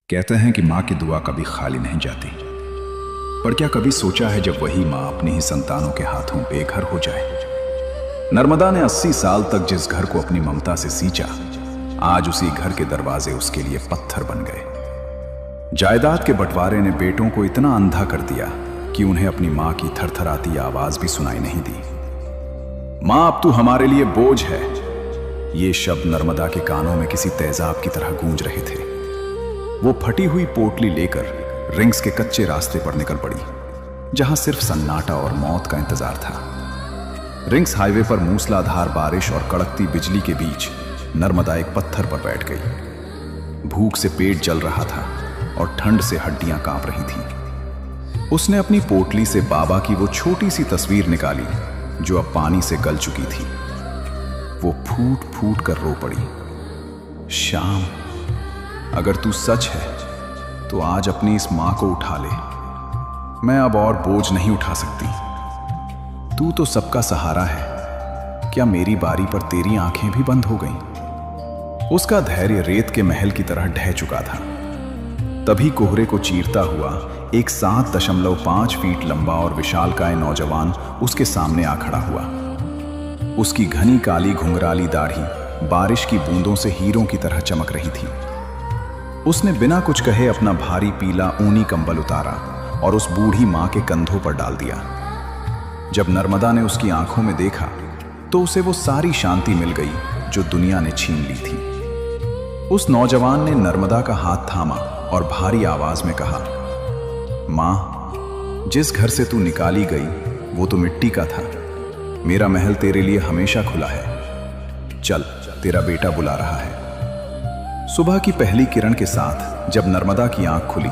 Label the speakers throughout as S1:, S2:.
S1: कहते हैं कि माँ की दुआ कभी खाली नहीं जाती। पर क्या कभी सोचा है जब वही माँ अपने ही संतानों के हाथों बेघर हो जाए। नर्मदा ने 80 साल तक जिस घर को अपनी ममता से सींचा, आज उसी घर के दरवाजे उसके लिए पत्थर बन गए। जायदाद के बंटवारे ने बेटों को इतना अंधा कर दिया कि उन्हें अपनी माँ की थरथराती आवाज भी सुनाई नहीं दी। माँ, अब तू हमारे लिए बोझ है। ये शब्द नर्मदा के कानों में किसी तेजाब की तरह गूंज रहे थे। वो फटी हुई पोटली लेकर रिंग्स के कच्चे रास्ते पर निकल पड़ी, जहां सिर्फ सन्नाटा और मौत का इंतजार था। रिंग्स हाईवे पर मूसलाधार बारिश और कड़कती बिजली के बीच नर्मदा एक पत्थर पर बैठ गई। भूख से पेट जल रहा था और ठंड से हड्डियां कांप रही थीं। उसने अपनी पोटली से बाबा की वो छोटी सी तस्वीर निकाली जो अब पानी से गल चुकी थी। वो फूट फूट कर रो पड़ी। श्याम, अगर तू सच है तो आज अपनी इस मां को उठा ले। मैं अब और बोझ नहीं उठा सकती। तू तो सबका सहारा है। क्या मेरी बारी पर तेरी आंखें भी बंद हो गईं? उसका धैर्य रेत के महल की तरह ढह चुका था। तभी कोहरे को चीरता हुआ एक 7.5 फीट लंबा और विशालकाय नौजवान उसके सामने आ खड़ा हुआ। उसकी घनी काली घुंघराली दाढ़ी बारिश की बूंदों से हीरों की तरह चमक रही थी। उसने बिना कुछ कहे अपना भारी पीला ऊनी कंबल उतारा और उस बूढ़ी मां के कंधों पर डाल दिया। जब नर्मदा ने उसकी आंखों में देखा तो उसे वो सारी शांति मिल गई जो दुनिया ने छीन ली थी। उस नौजवान ने नर्मदा का हाथ थामा और भारी आवाज में कहा, मां, जिस घर से तू निकाली गई वो तो मिट्टी का था। मेरा महल तेरे लिए हमेशा खुला है। चल, तेरा बेटा बुला रहा है। सुबह की पहली किरण के साथ जब नर्मदा की आंख खुली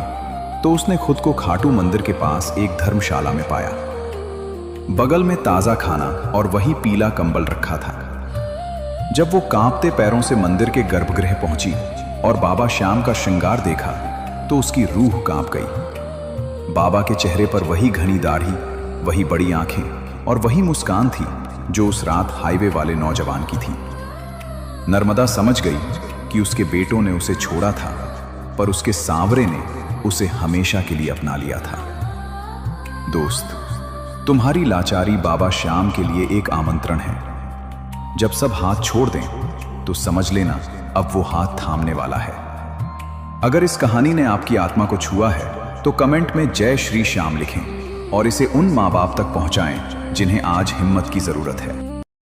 S1: तो उसने खुद को खाटू मंदिर के पास एक धर्मशाला में पाया। बगल में ताजा खाना और वही पीला कंबल रखा था। जब वो कांपते पैरों से मंदिर के गर्भगृह पहुंची और बाबा श्याम का श्रृंगार देखा तो उसकी रूह कांप गई। बाबा के चेहरे पर वही घनी दाढ़ी, वही बड़ी आंखें और वही मुस्कान थी जो उस रात हाईवे वाले नौजवान की थी। नर्मदा समझ गई कि उसके बेटों ने उसे छोड़ा था, पर उसके सांवरे ने उसे हमेशा के लिए अपना लिया था। दोस्त, तुम्हारी लाचारी बाबा श्याम के लिए एक आमंत्रण है। जब सब हाथ छोड़ दें तो समझ लेना अब वो हाथ थामने वाला है। अगर इस कहानी ने आपकी आत्मा को छुआ है तो कमेंट में जय श्री श्याम लिखें और इसे उन माँ बाप तक पहुंचाएं जिन्हें आज हिम्मत की जरूरत है।